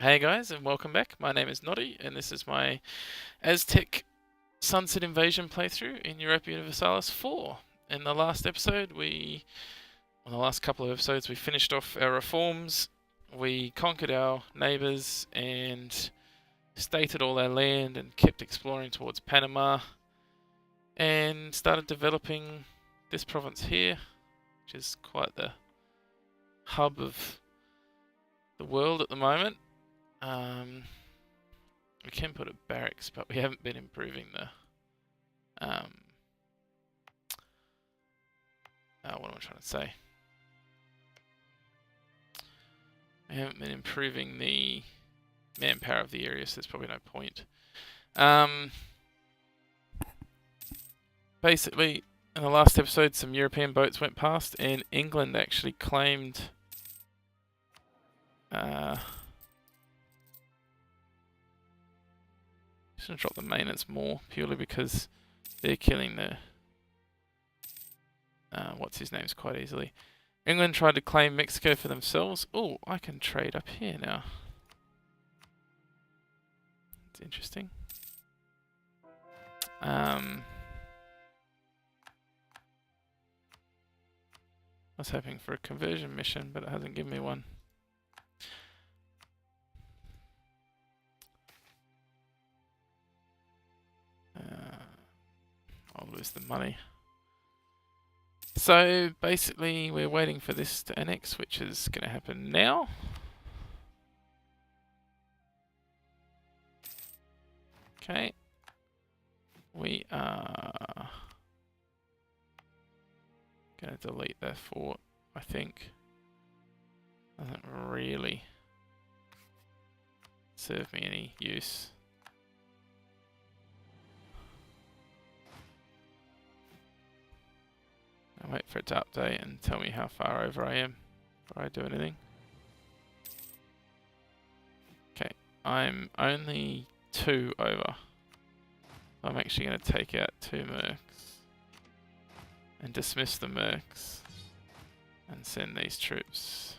Hey guys, and welcome back. My name is Noddy, and this is my Aztec Sunset Invasion playthrough in Europa Universalis 4. In the last episode, on the last couple of episodes, we finished off our reforms, we conquered our neighbours, and stated all our land, and kept exploring towards Panama, and started developing this province here, which is quite the hub of the world at the moment. We can put a barracks, but we haven't been improving the what am I trying to say? We haven't been improving the manpower of the area, so there's probably no point. Basically, in the last episode, some European boats went past, and England actually claimed just gonna drop the maintenance more, purely because they're killing the what's his names quite easily. England tried to claim Mexico for themselves. Oh, I can trade up here now. It's interesting. I was hoping for a conversion mission, but it hasn't given me one. I'll lose the money. So basically, we're waiting for this to annex, which is going to happen now. Okay. We are going to delete that fort, I think. Doesn't really serve me any use. I'll wait for it to update and tell me how far over I am before I do anything. Okay, I'm only 2 over. I'm actually going to take out 2 mercs and dismiss the mercs and send these troops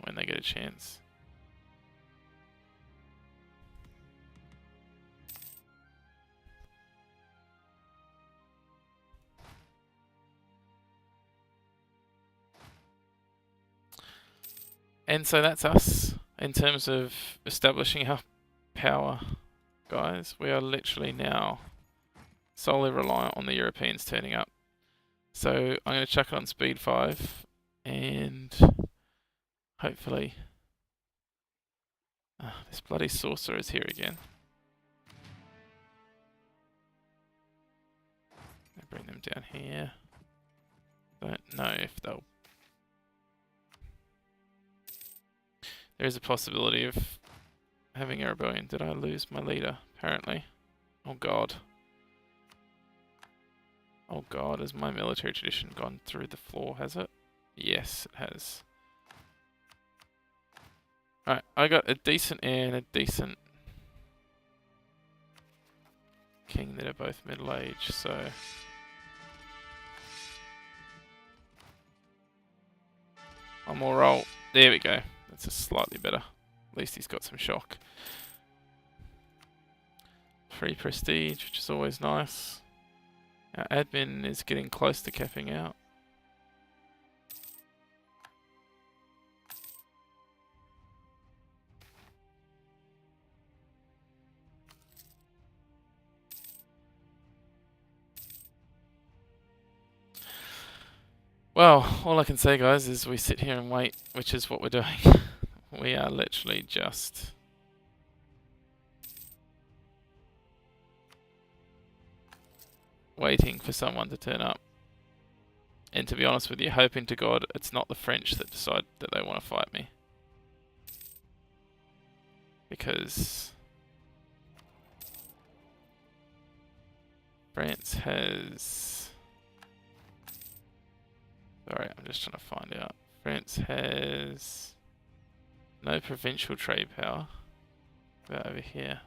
when they get a chance. And so that's us in terms of establishing our power, guys. We are literally now solely reliant on the Europeans turning up. So I'm going to chuck it on speed 5 and hopefully... this bloody sorcerer is here again. I'll bring them down here. Don't know if they'll... There is a possibility of having a rebellion. Did I lose my leader? Apparently. Oh god. Oh god, has my military tradition gone through the floor, has it? Yes, it has. Alright, I got a decent heir and a decent king that are both middle-aged, so... one more roll. There we go. That's just slightly better. At least he's got some shock. 3 prestige, which is always nice. Our admin is getting close to capping out. Well, all I can say, guys, is we sit here and wait, which is what we're doing. We are literally just... waiting for someone to turn up. And to be honest with you, hoping to God it's not the French that decide that they want to fight me. Because... France has... Sorry, I'm just trying to find out. France has... no provincial trade power. About over here.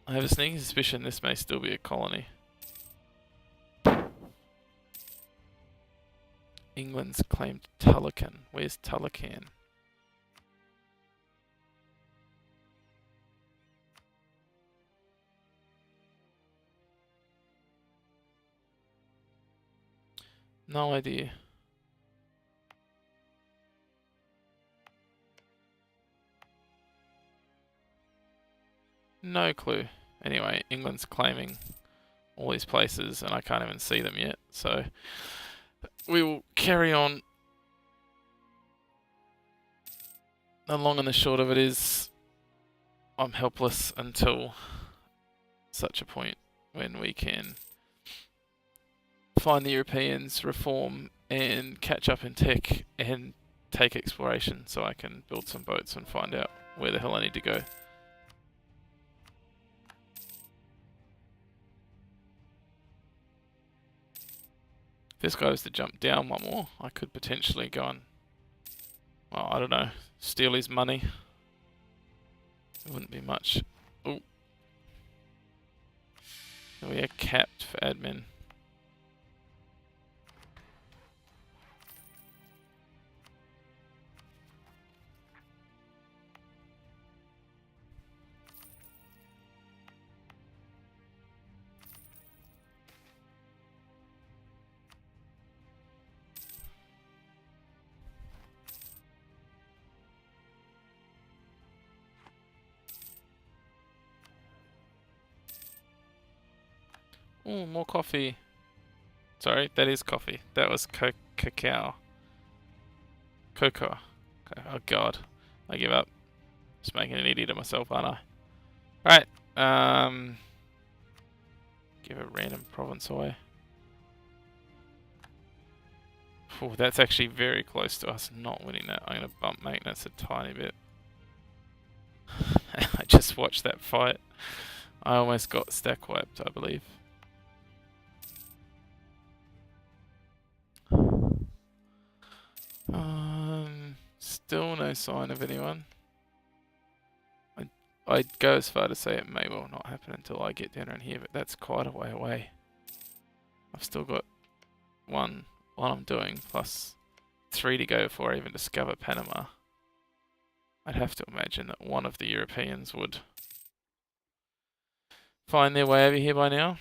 I have a sneaking suspicion this may still be a colony. England's claimed Tulakan. Where's Tulakan? No idea. No clue. Anyway, England's claiming all these places and I can't even see them yet. So we will carry on. The long and the short of it is I'm helpless until such a point when we can find the Europeans, reform and catch up in tech and take exploration so I can build some boats and find out where the hell I need to go. If this guy was to jump down one more, I could potentially go and, well, I don't know, steal his money. It wouldn't be much. Oh. We are capped for admin. Oh, more coffee. Sorry, that is coffee. That was cacao. Cocoa. Oh god. I give up. Just making an idiot of myself, aren't I? Alright. Give a random province away. Oh, that's actually very close to us not winning that. I'm going to bump maintenance a tiny bit. I just watched that fight. I almost got stack wiped, I believe. Still no sign of anyone. I'd go as far to say it may well not happen until I get down around here, but that's quite a way away. I've still got one while I'm doing, plus 3 to go before I even discover Panama. I'd have to imagine that one of the Europeans would find their way over here by now.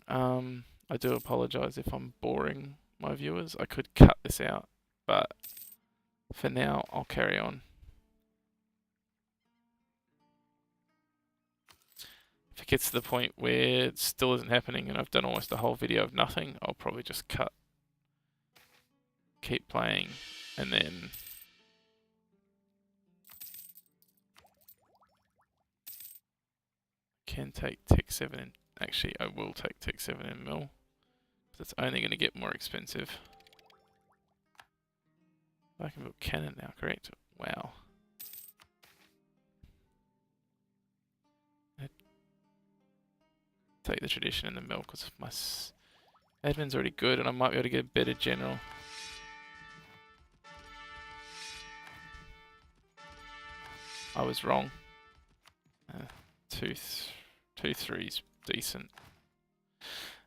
I do apologise if I'm boring my viewers. I could cut this out, but for now I'll carry on. If it gets to the point where it still isn't happening and I've done almost a whole video of nothing, I'll probably just cut, keep playing, and then can take Tech 7 in. Actually, I will take Tech 7 in mill. It's only going to get more expensive. I can build cannon now, correct? Wow. I'd take the tradition in the mill because my admin's already good and I might be able to get a better general. I was wrong. 2-3's decent.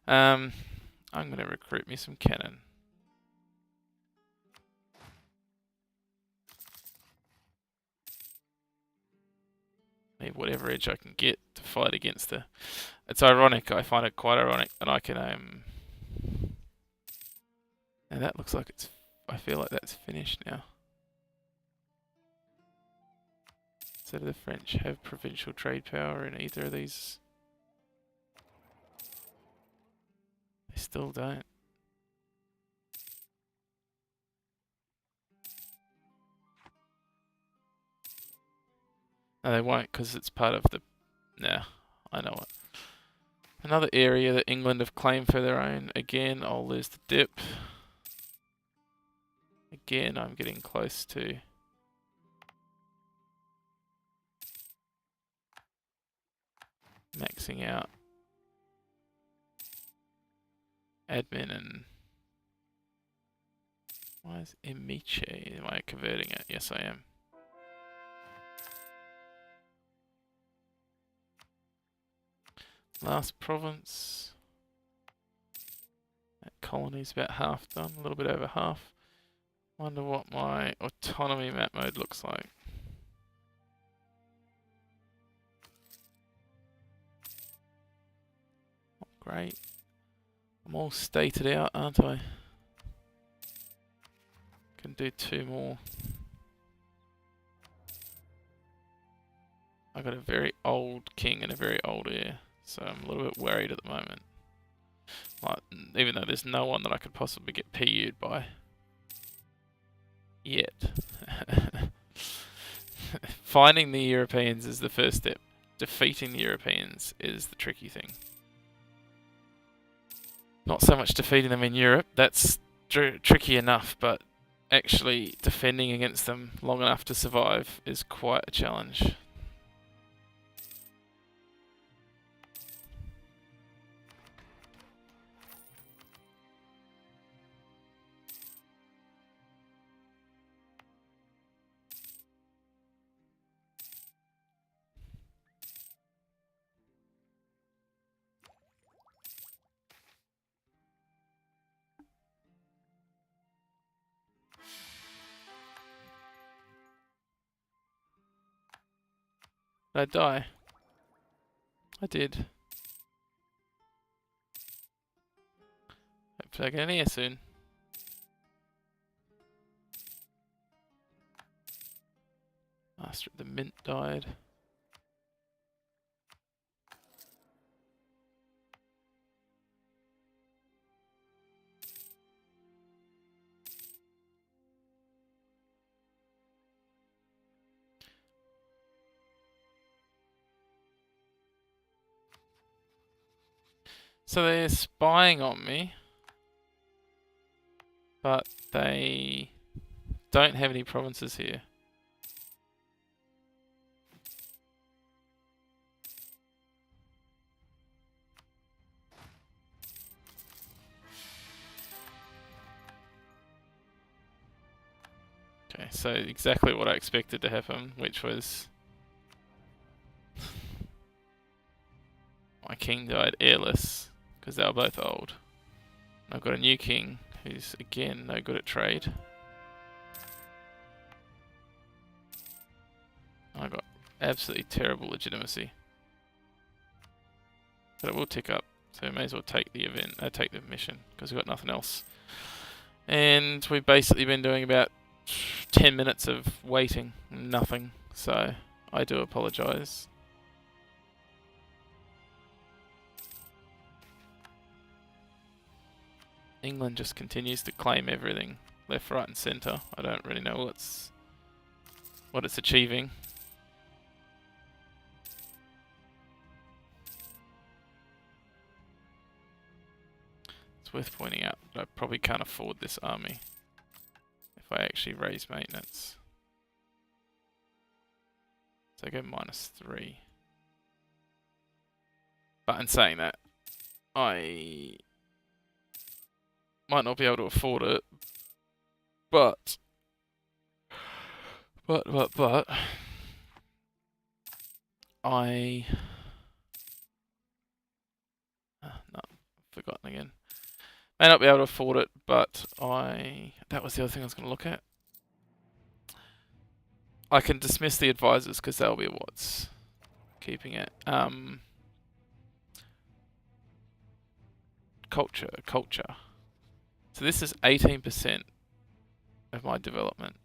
I'm going to recruit me some cannon. Need whatever edge I can get to fight against the... It's ironic, I find it quite ironic that I can and that looks like it's... I feel like that's finished now. So do the French have provincial trade power in either of these? They still don't. No, they won't because it's part of the... Nah, I know it. Another area that England have claimed for their own. Again, I'll lose the dip. Again, I'm getting close to... maxing out admin and... Why is Emiche? Am I converting it? Yes, I am. Last province. That colony's about half done, a little bit over half. Wonder what my autonomy map mode looks like. Great. I'm all stated out, aren't I? Can do 2 more. I got a very old king and a very old heir, so I'm a little bit worried at the moment. Like, even though there's no one that I could possibly get PU'd by. Yet. Finding the Europeans is the first step. Defeating the Europeans is the tricky thing. Not so much defeating them in Europe, that's tricky enough, but actually defending against them long enough to survive is quite a challenge. Did I die? I did. Hopefully I get in here soon. Master of the Mint died. So they're spying on me, but they don't have any provinces here. Okay, so exactly what I expected to happen, which was my king died heirless, because they were both old. I've got a new king, who's again no good at trade. I got absolutely terrible legitimacy. But it will tick up, so we may as well take the event, take the mission, because we've got nothing else. And we've basically been doing about 10 minutes of waiting, nothing, so I do apologise. England just continues to claim everything, left, right and centre. I don't really know what it's achieving. It's worth pointing out that I probably can't afford this army if I actually raise maintenance. So I go -3. But in saying that, I might not be able to afford it, but I no, forgotten again. May not be able to afford it, but that was the other thing I was going to look at. I can dismiss the advisors because they'll be what's keeping it. Culture. So this is 18% of my development.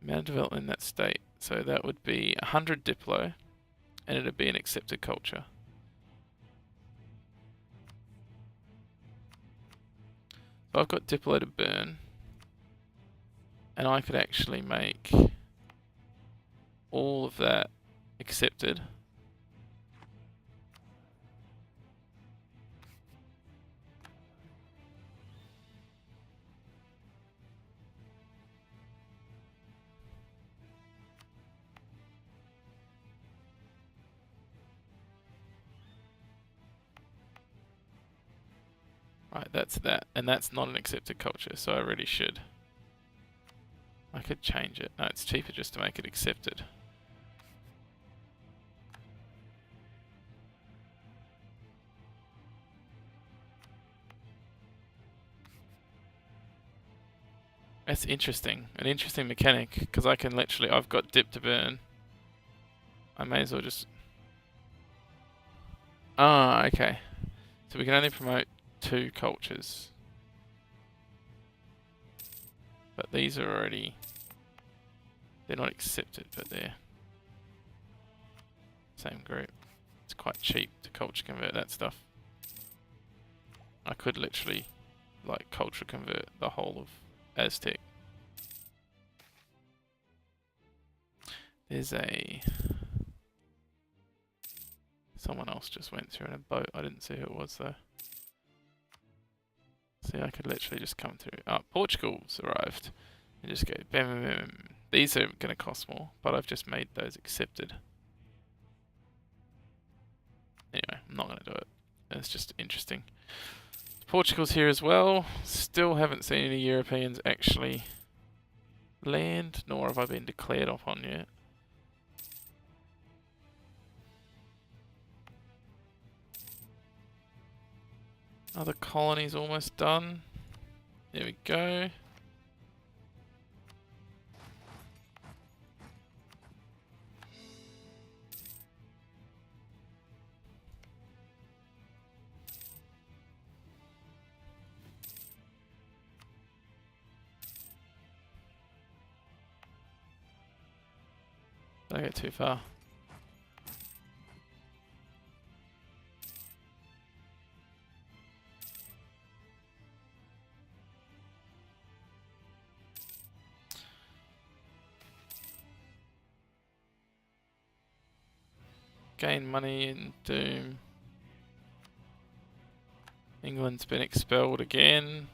Amount of development in that state. So that would be 100 Diplo, and it'd be an accepted culture. So I've got Diplo to burn, and I could actually make all of that accepted. Right, that's that, and that's not an accepted culture, so I really should. I could change it. No, it's cheaper just to make it accepted. That's interesting. An interesting mechanic, because I can literally, I've got dip to burn. I may as well just... Ah, okay. So we can only promote 2 cultures. But these are already... They're not accepted, but they're... Same group. It's quite cheap to culture convert that stuff. I could literally, like, culture convert the whole of Aztec. There's a... Someone else just went through in a boat. I didn't see who it was though. See, I could literally just come through. Portugal's arrived. And just go bam, bam, bam. These are going to cost more, but I've just made those accepted. Anyway, I'm not going to do it. It's just interesting. Portugal's here as well. Still haven't seen any Europeans actually land, nor have I been declared upon yet. Other colony's almost done. There we go. Don't get too far. Gain money in Doom. England's been expelled again.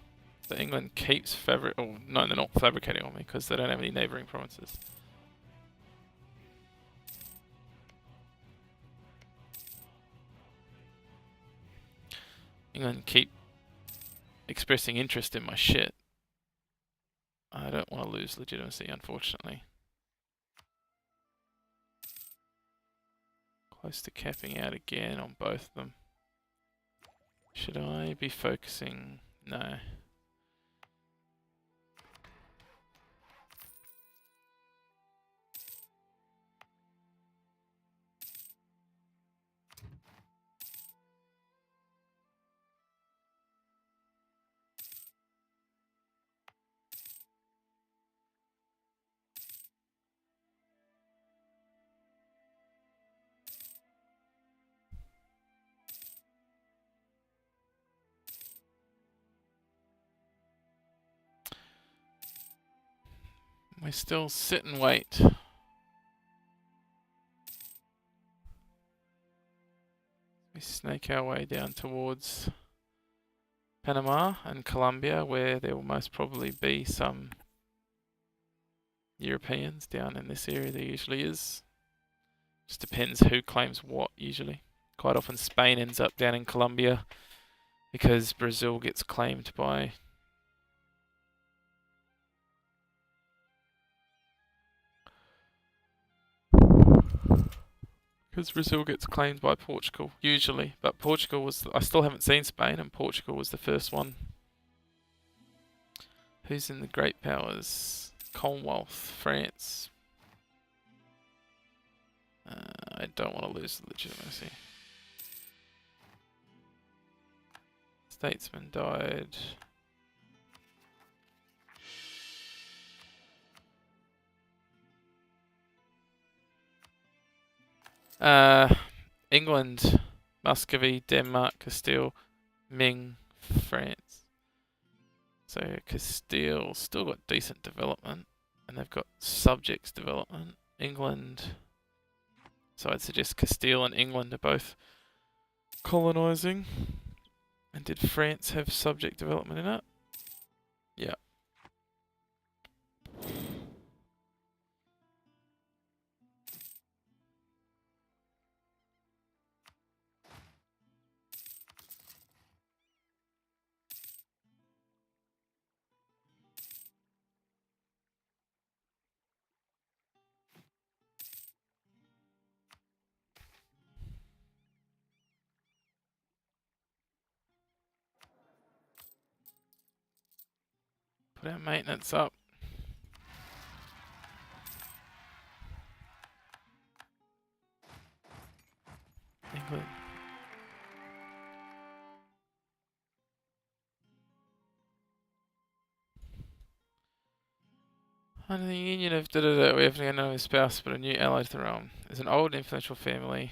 So England keeps oh no, they're not fabricating on me because they don't have any neighbouring provinces. England keep expressing interest in my shit. I don't want to lose legitimacy, unfortunately. Close to capping out again on both of them. Should I be focusing? No. We still sit and wait. We snake our way down towards Panama and Colombia, where there will most probably be some Europeans down in this area. There usually is. Just depends who claims what, usually. Quite often Spain ends up down in Colombia because Brazil gets claimed by... Because Brazil gets claimed by Portugal, usually. But Portugal was... I still haven't seen Spain, and Portugal was the first one. Who's in the great powers? Commonwealth, France. I don't want to lose legitimacy. Statesman died. England, Muscovy, Denmark, Castile, Ming, France. So Castile still got decent development, and they've got subjects development. England. So I'd suggest Castile and England are both colonising. And did France have subject development in it? Yeah. Put our maintenance up. Under the union of da-da-da, we have no spouse but a new ally to the realm. There's an old influential family.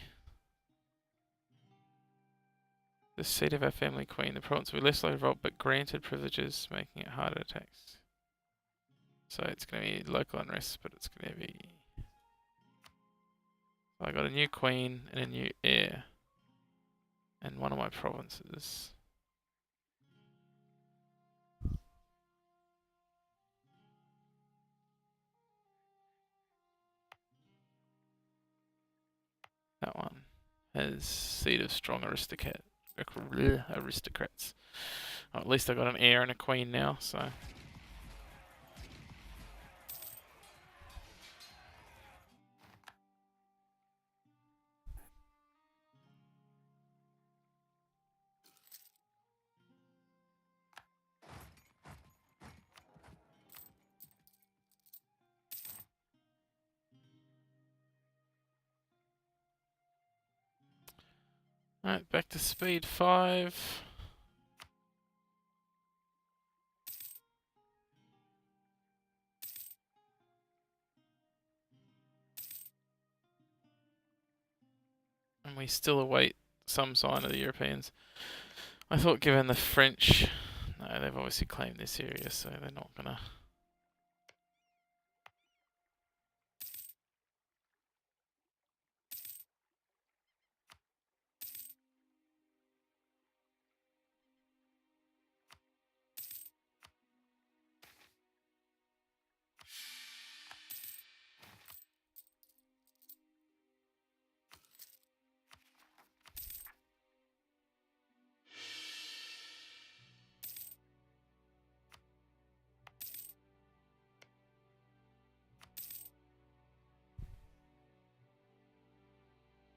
The seat of our family queen. The province will be less likely to revolt but granted privileges, making it harder to tax. So it's going to be local unrest, but it's going to be... I got a new queen and a new heir. And one of my provinces. That one has seat of strong aristocrats. Oh, at least I got an heir and a queen now, so... Alright, back to speed 5. And we still await some sign of the Europeans. I thought given the French... No, they've obviously claimed this area, so they're not gonna...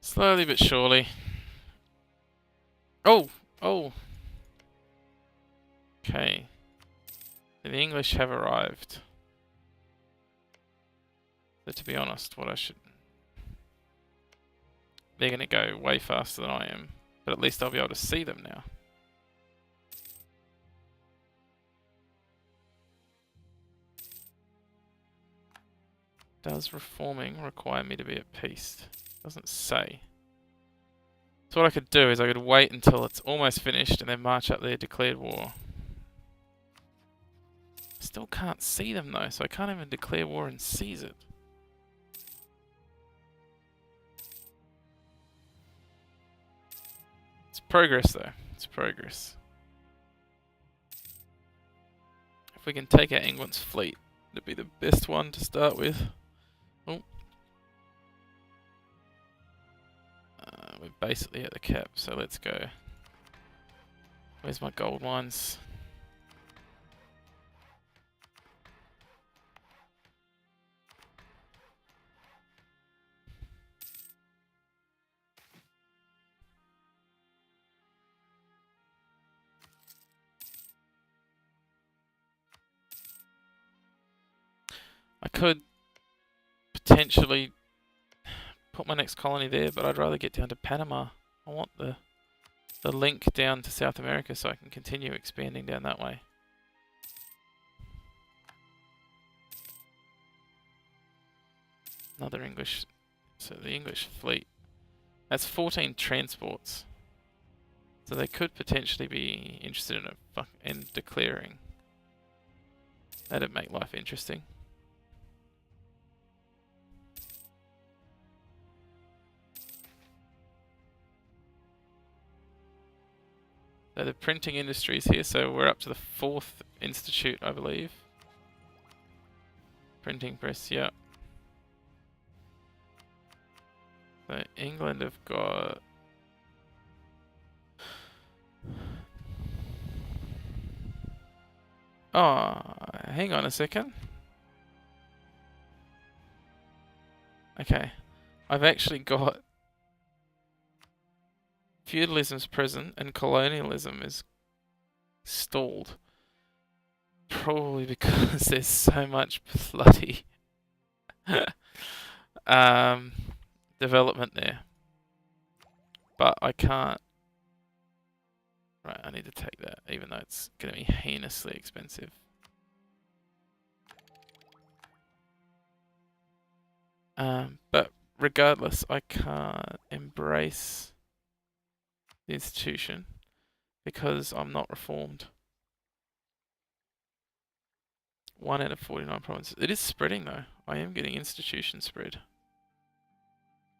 Slowly but surely. Oh! Oh! Okay. The English have arrived. So to be honest, what I should... They're going to go way faster than I am. But at least I'll be able to see them now. Does reforming require me to be at peace? Doesn't say. So what I could do is I could wait until it's almost finished and then march up there, declared war. Still can't see them though, so I can't even declare war and seize it. It's progress though. It's progress. If we can take out England's fleet, it'd be the best one to start with. Oh. We're basically at the cap, so let's go. Where's my gold mines? I could potentially put my next colony there, but I'd rather get down to Panama. I want the link down to South America so I can continue expanding down that way. Another English, so the English fleet. That's 14 transports. So they could potentially be interested in declaring. That'd make life interesting. So the printing industry is here, so we're up to the 4th institute, I believe. Printing press, yeah. So England have got... Oh, hang on a second. Okay, I've actually got feudalism's present and colonialism is stalled. Probably because there's so much bloody development there. But I can't. Right, I need to take that, even though it's going to be heinously expensive. But regardless, I can't embrace the institution because I'm not reformed. 1 out of 49 provinces. It is spreading though. I am getting institution spread.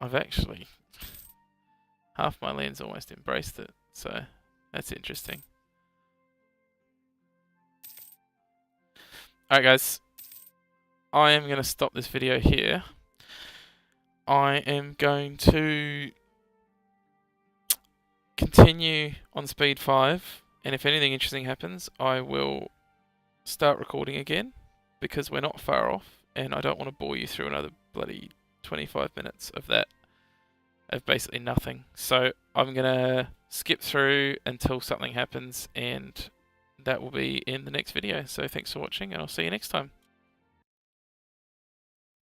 I've actually half my land's almost embraced it, so that's interesting. Alright guys, I am going to stop this video here. I am going to continue on speed 5, and if anything interesting happens, I will start recording again, because we're not far off, and I don't want to bore you through another bloody 25 minutes of that, of basically nothing. So I'm going to skip through until something happens, and that will be in the next video. So thanks for watching, and I'll see you next time.